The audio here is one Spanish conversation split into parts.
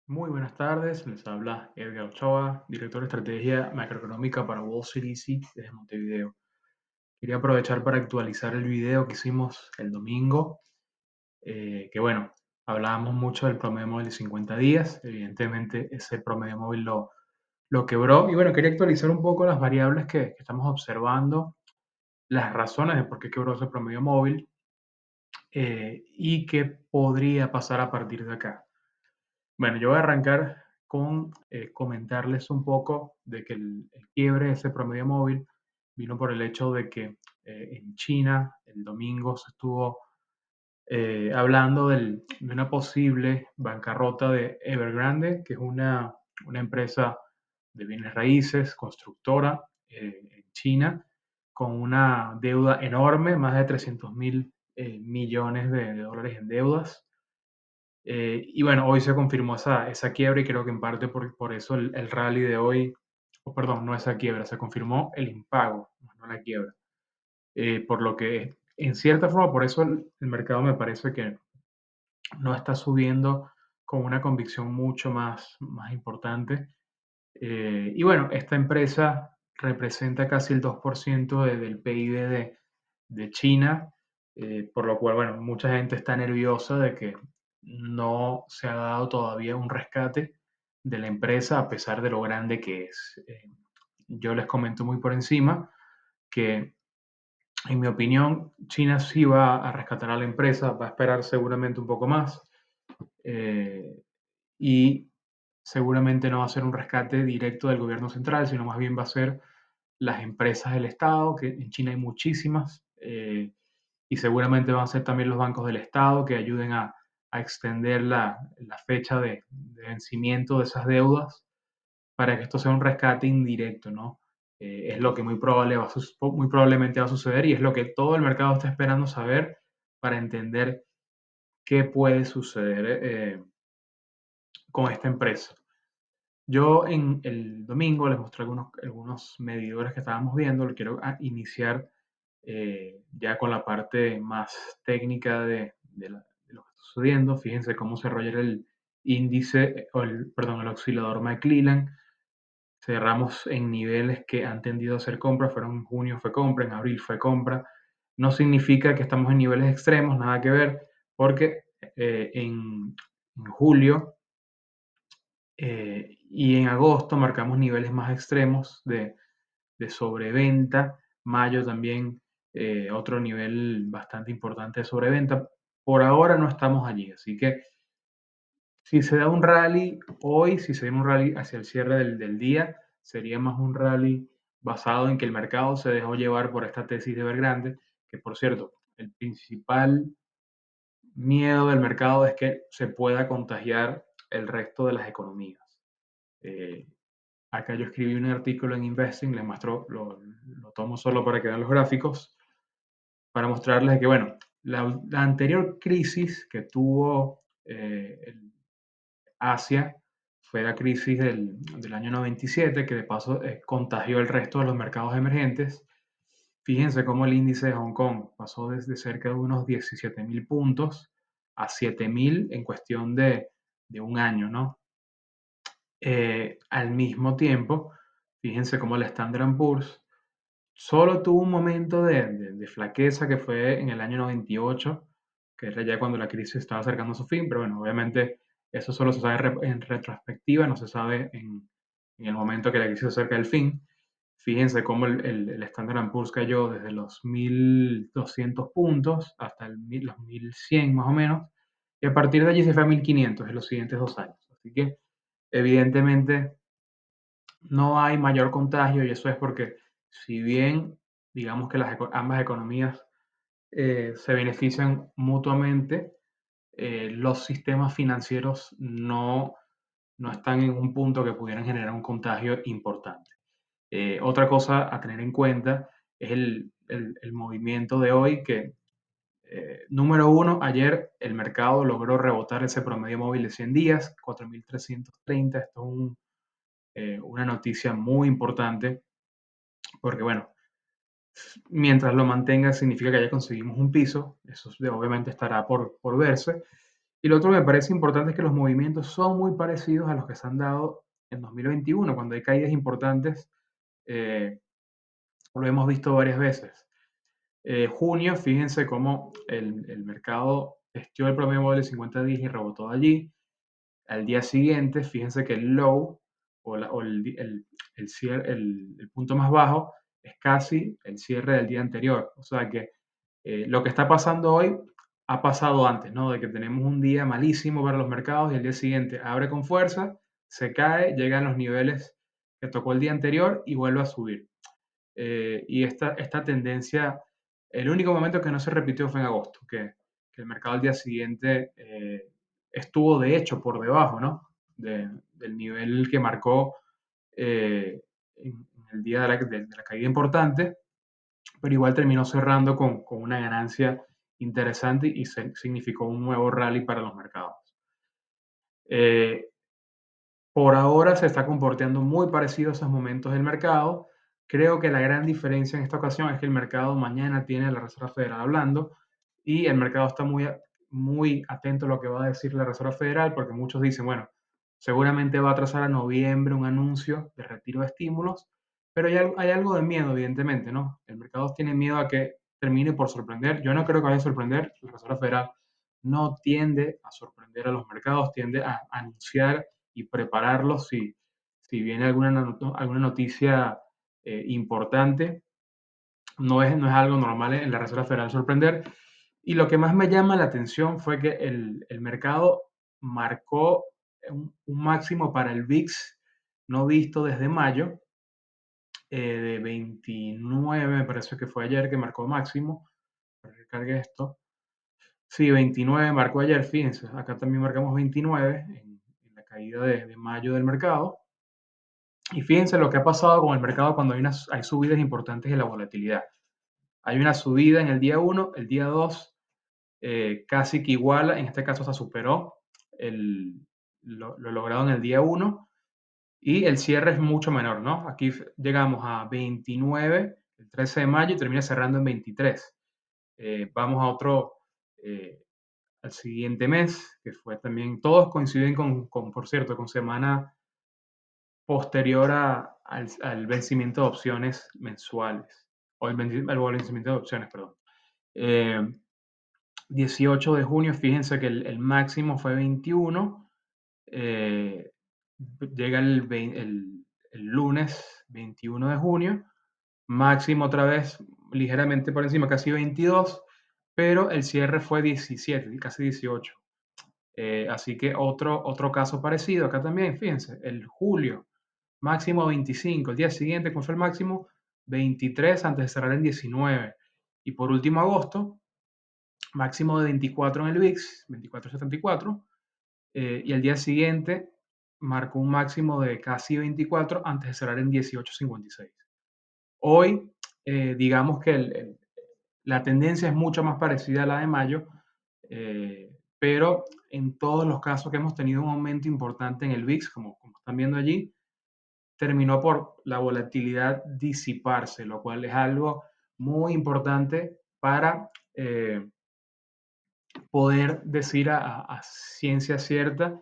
Muy buenas tardes, les habla Edgar Ochoa, director de estrategia macroeconómica para Wall Street Easy desde Montevideo. Quería aprovechar para actualizar el video que hicimos el domingo, que bueno, hablábamos mucho del promedio móvil de 50 días, evidentemente ese promedio móvil lo quebró y bueno, quería actualizar un poco las variables que estamos observando, las razones de por qué quebró ese promedio móvil y qué podría pasar a partir de acá. Bueno, yo voy a arrancar con comentarles un poco de que el quiebre de ese promedio móvil vino por el hecho de que en China el domingo se estuvo hablando de una posible bancarrota de Evergrande, que es una empresa de bienes raíces, constructora en China, con una deuda enorme, más de 300.000 millones de dólares en deudas. Y bueno, hoy se confirmó esa quiebra y creo que en parte por eso el rally de hoy, o perdón, no esa quiebra, se confirmó el impago, no la quiebra. Por lo que, en cierta forma, por eso el mercado me parece que no está subiendo con una convicción mucho más importante. Y bueno, esta empresa representa casi el 2% del PIB de China, por lo cual, bueno, mucha gente está nerviosa de que no se ha dado todavía un rescate de la empresa a pesar de lo grande que es. Yo les comento muy por encima que, en mi opinión, China sí va a rescatar a la empresa, va a esperar seguramente un poco más. eh, y seguramente no va a ser un rescate directo del gobierno central, sino más bien va a ser las empresas del Estado, que en China hay muchísimas, y seguramente van a ser también los bancos del Estado que ayuden a extender la fecha de vencimiento de esas deudas para que esto sea un rescate indirecto, ¿no? Es lo que muy probablemente va a suceder y es lo que todo el mercado está esperando saber para entender qué puede suceder con esta empresa. Yo en el domingo les mostré algunos medidores que estábamos viendo. Le quiero iniciar ya con la parte más técnica de lo que está sucediendo. Fíjense cómo se desarrolla el índice, perdón, el oscilador McClellan. Cerramos en niveles que han tendido a ser compra. Fueron en junio fue compra, en abril fue compra. No significa que estamos en niveles extremos, nada que ver, porque en julio y en agosto marcamos niveles más extremos de sobreventa. Mayo también otro nivel bastante importante de sobreventa. Por ahora no estamos allí, así que si se da un rally hoy, si se da un rally hacia el cierre del día, sería más un rally basado en que el mercado se dejó llevar por esta tesis de Evergrande, que por cierto, el principal miedo del mercado es que se pueda contagiar el resto de las economías. Eh, Acá yo escribí un artículo en Investing, les muestro, lo tomo solo para que vean los gráficos, para mostrarles que, bueno, la anterior crisis que tuvo Asia fue la crisis del año 97, que de paso contagió el resto de los mercados emergentes. Fíjense cómo el índice de Hong Kong pasó desde cerca de unos 17.000 puntos a 7.000 en cuestión de un año, ¿no? Al mismo tiempo, fíjense cómo el Standard Poor's solo tuvo un momento de flaqueza que fue en el año 98, que era ya cuando la crisis estaba acercando a su fin, pero bueno, obviamente eso solo se sabe en retrospectiva, no se sabe en el momento que la crisis se acerca del fin. Fíjense cómo el Standard Poor's cayó desde los 1.200 puntos hasta los 1.100 más o menos, y a partir de allí se fue a 1.500 en los siguientes 2 años. Así que evidentemente no hay mayor contagio y eso es porque si bien digamos que ambas economías se benefician mutuamente, los sistemas financieros no están en un punto que pudieran generar un contagio importante. Otra cosa a tener en cuenta es el movimiento de hoy que, número uno, ayer el mercado logró rebotar ese promedio móvil de 100 días, 4.330. Esto es una noticia muy importante porque, bueno, mientras lo mantenga significa que ya conseguimos un piso, eso obviamente estará por verse. Y lo otro que me parece importante es que los movimientos son muy parecidos a los que se han dado en 2021, cuando hay caídas importantes, eh, lo hemos visto varias veces. Junio, fíjense cómo el mercado testió el promedio móvil de 50 días y rebotó de allí. Al día siguiente, fíjense que el low o el cierre, el punto más bajo es casi el cierre del día anterior. O sea que lo que está pasando hoy ha pasado antes, ¿no? De que tenemos un día malísimo para los mercados y el día siguiente abre con fuerza, se cae, llega a los niveles que tocó el día anterior y vuelve a subir. Y esta tendencia, el único momento que no se repitió fue en agosto, que el mercado al día siguiente estuvo de hecho por debajo, ¿no? Del nivel que marcó en el día de la caída importante, pero igual terminó cerrando con una ganancia interesante y significó un nuevo rally para los mercados. Eh, por ahora se está comportando muy parecido a esos momentos del mercado. Creo que la gran diferencia en esta ocasión es que el mercado mañana tiene a la Reserva Federal hablando y el mercado está muy atento a lo que va a decir la Reserva Federal, porque muchos dicen, bueno, seguramente va a trazar a noviembre un anuncio de retiro de estímulos, pero hay algo de miedo, evidentemente, ¿no? El mercado tiene miedo a que termine por sorprender. Yo no creo que vaya a sorprender. La Reserva Federal no tiende a sorprender a los mercados, tiende a anunciar y prepararlos si viene alguna noticia importante. No es algo normal en la Reserva Federal sorprender. Y lo que más me llama la atención fue que el mercado marcó un máximo para el VIX no visto desde mayo, de 29, me parece que fue ayer que marcó máximo. Para que cargue esto. Sí, 29 marcó ayer, fíjense. Acá también marcamos 29 en la caída de mayo del mercado. Y fíjense lo que ha pasado con el mercado cuando hay subidas importantes de la volatilidad. Hay una subida en el día 1, el día 2 casi que iguala, en este caso se superó lo logrado en el día 1 y el cierre es mucho menor, ¿no? Aquí llegamos a 29 el 13 de mayo y termina cerrando en 23. Vamos a otro, al siguiente mes, que fue también, todos coinciden por cierto, con semana posterior al vencimiento de opciones mensuales, o al vencimiento de opciones, perdón. Eh, 18 de junio, fíjense que el máximo fue 21, eh, llega el lunes 21 de junio, máximo otra vez ligeramente por encima, casi 22, pero el cierre fue 17, casi 18. Así que otro caso parecido acá también, fíjense, el julio, máximo 25, el día siguiente, ¿cuál fue el máximo? 23 antes de cerrar en 19. Y por último, agosto, máximo de 24 en el VIX, 24,74, y el día siguiente marcó un máximo de casi 24 antes de cerrar en 18,56. Hoy, digamos que la tendencia es mucho más parecida a la de mayo, pero en todos los casos que hemos tenido un aumento importante en el VIX, como están viendo allí, terminó por la volatilidad disiparse, lo cual es algo muy importante para poder decir a ciencia cierta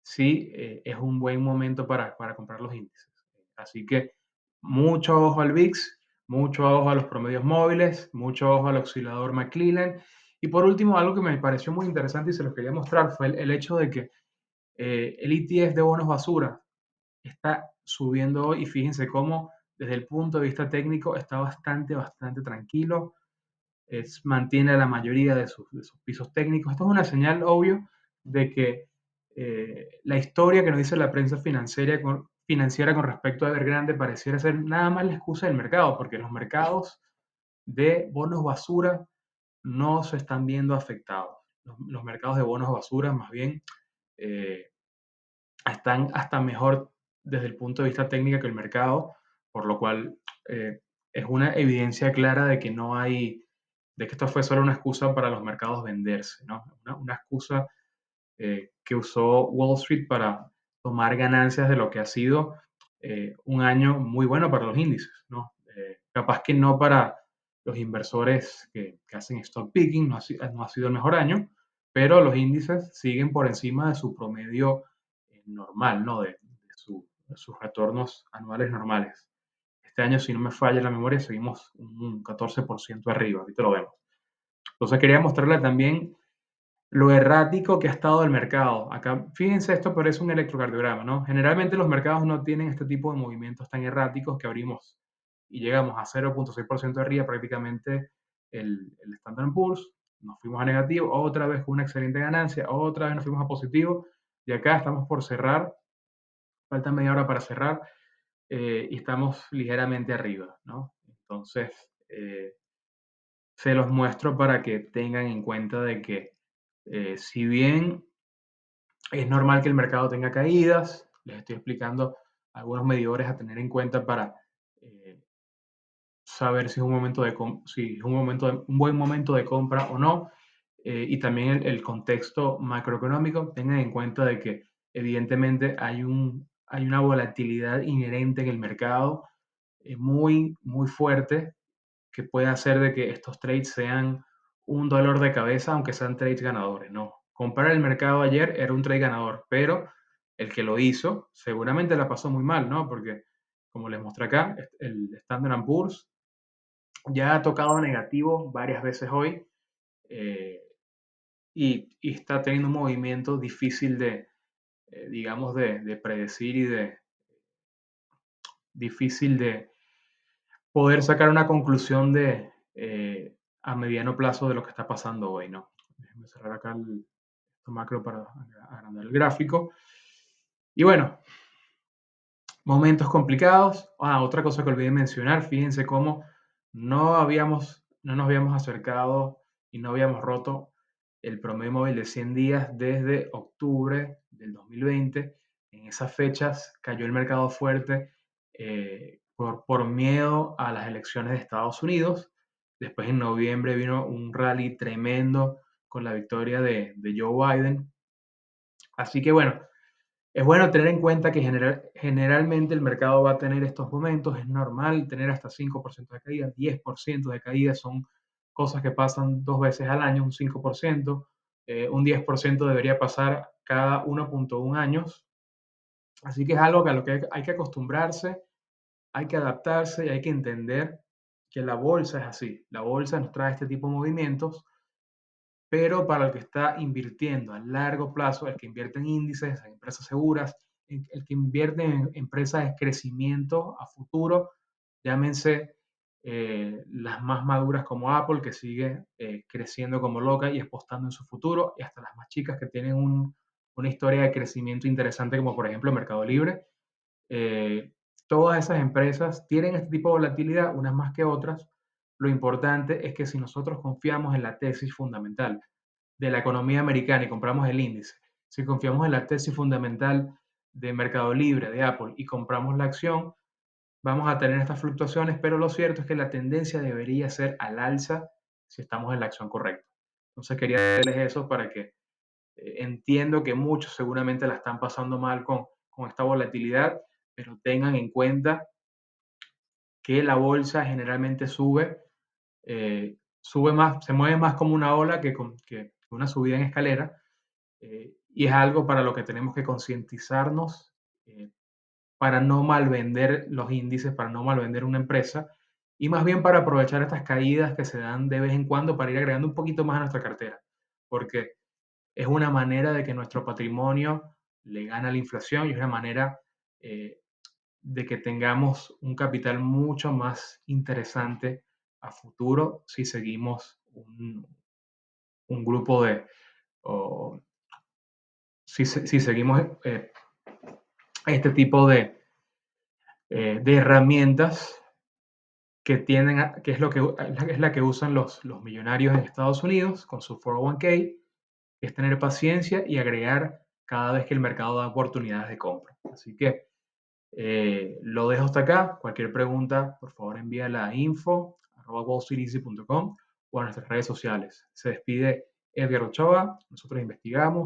si es un buen momento para comprar los índices. Así que mucho ojo al VIX, mucho ojo a los promedios móviles, mucho ojo al oscilador McClellan. Y por último, algo que me pareció muy interesante y se los quería mostrar fue el hecho de que el ETF de bonos basura está subiendo hoy y fíjense cómo desde el punto de vista técnico está bastante tranquilo, mantiene la mayoría de sus pisos técnicos. Esto es una señal, obvio, de que la historia que nos dice la prensa financiera con respecto a Evergrande pareciera ser nada más la excusa del mercado, porque los mercados de bonos basura no se están viendo afectados. Los mercados de bonos basura más bien eh, están hasta mejor desde el punto de vista técnico que el mercado, por lo cual es una evidencia clara de que de que esto fue solo una excusa para los mercados venderse, ¿no? Una excusa que usó Wall Street para tomar ganancias de lo que ha sido un año muy bueno para los índices, ¿no? Capaz que no para los inversores que hacen stock picking, no ha sido el mejor año, pero los índices siguen por encima de su promedio normal, ¿no? De sus retornos anuales normales. Este año, si no me falla la memoria, seguimos un 14% arriba, ahorita lo vemos. Entonces quería mostrarle también lo errático que ha estado el mercado. Acá, fíjense, esto parece un electrocardiograma, ¿no? Generalmente los mercados no tienen este tipo de movimientos tan erráticos que abrimos y llegamos a 0.6% arriba, prácticamente el Standard Poor's, nos fuimos a negativo, otra vez con una excelente ganancia, otra vez nos fuimos a positivo, y acá estamos por cerrar, falta media hora para cerrar, y estamos ligeramente arriba, ¿no? Entonces, se los muestro para que tengan en cuenta de que si bien es normal que el mercado tenga caídas, les estoy explicando algunos medidores a tener en cuenta para eh, saber si es un momento si es un buen momento de compra o no, y también el contexto macroeconómico. Tengan en cuenta de que evidentemente hay una volatilidad inherente en el mercado muy fuerte, que puede hacer de que estos trades sean un dolor de cabeza, aunque sean trades ganadores. No, comprar el mercado ayer era un trade ganador, pero el que lo hizo seguramente la pasó muy mal, ¿no? Porque, como les mostré acá, el Standard Poor's ya ha tocado negativo varias veces hoy, eh, y está teniendo un movimiento difícil digamos, de predecir y difícil de poder sacar una conclusión a mediano plazo de lo que está pasando hoy, ¿no? Déjenme cerrar acá esto macro para agrandar el gráfico. Y bueno, momentos complicados. Otra cosa que olvidé mencionar, fíjense cómo no nos habíamos acercado y no habíamos roto el promedio móvil de 100 días desde octubre del 2020. En esas fechas cayó el mercado fuerte por miedo a las elecciones de Estados Unidos. Después en noviembre vino un rally tremendo con la victoria de Joe Biden. Así que bueno, es bueno tener en cuenta que generalmente el mercado va a tener estos momentos, es normal tener hasta 5% de caída, 10% de caída, son cosas que pasan 2 veces al año, un 5%, un 10% debería pasar cada 1.1 años, así que es algo a lo que hay que acostumbrarse, hay que adaptarse y hay que entender que la bolsa es así, la bolsa nos trae este tipo de movimientos, pero para el que está invirtiendo a largo plazo, el que invierte en índices, en empresas seguras, el que invierte en empresas de crecimiento a futuro, llámense las más maduras como Apple, que sigue creciendo como loca y apostando en su futuro, y hasta las más chicas que tienen una historia de crecimiento interesante, como por ejemplo Mercado Libre. Eh, Todas esas empresas tienen este tipo de volatilidad, unas más que otras. Lo importante es que si nosotros confiamos en la tesis fundamental de la economía americana y compramos el índice, si confiamos en la tesis fundamental de Mercado Libre, de Apple, y compramos la acción, vamos a tener estas fluctuaciones, pero lo cierto es que la tendencia debería ser al alza si estamos en la acción correcta. Entonces quería decirles eso para que entiendo que muchos seguramente la están pasando mal con esta volatilidad, pero tengan en cuenta que la bolsa generalmente sube más, se mueve más como una ola que una subida en escalera, y es algo para lo que tenemos que concientizarnos para no malvender los índices, para no malvender una empresa, y más bien para aprovechar estas caídas que se dan de vez en cuando para ir agregando un poquito más a nuestra cartera, porque es una manera de que nuestro patrimonio le gana la inflación y es una manera eh, de que tengamos un capital mucho más interesante a futuro si seguimos un grupo o si seguimos este tipo de herramientas que tienen, que es es la que usan los millonarios en Estados Unidos con su 401k, es tener paciencia y agregar cada vez que el mercado da oportunidades de compra. Así que lo dejo hasta acá. Cualquier pregunta, por favor, envíala a info@wallstreeteasy.com o a nuestras redes sociales. Se despide Edgar Ochoa. Nosotros investigamos,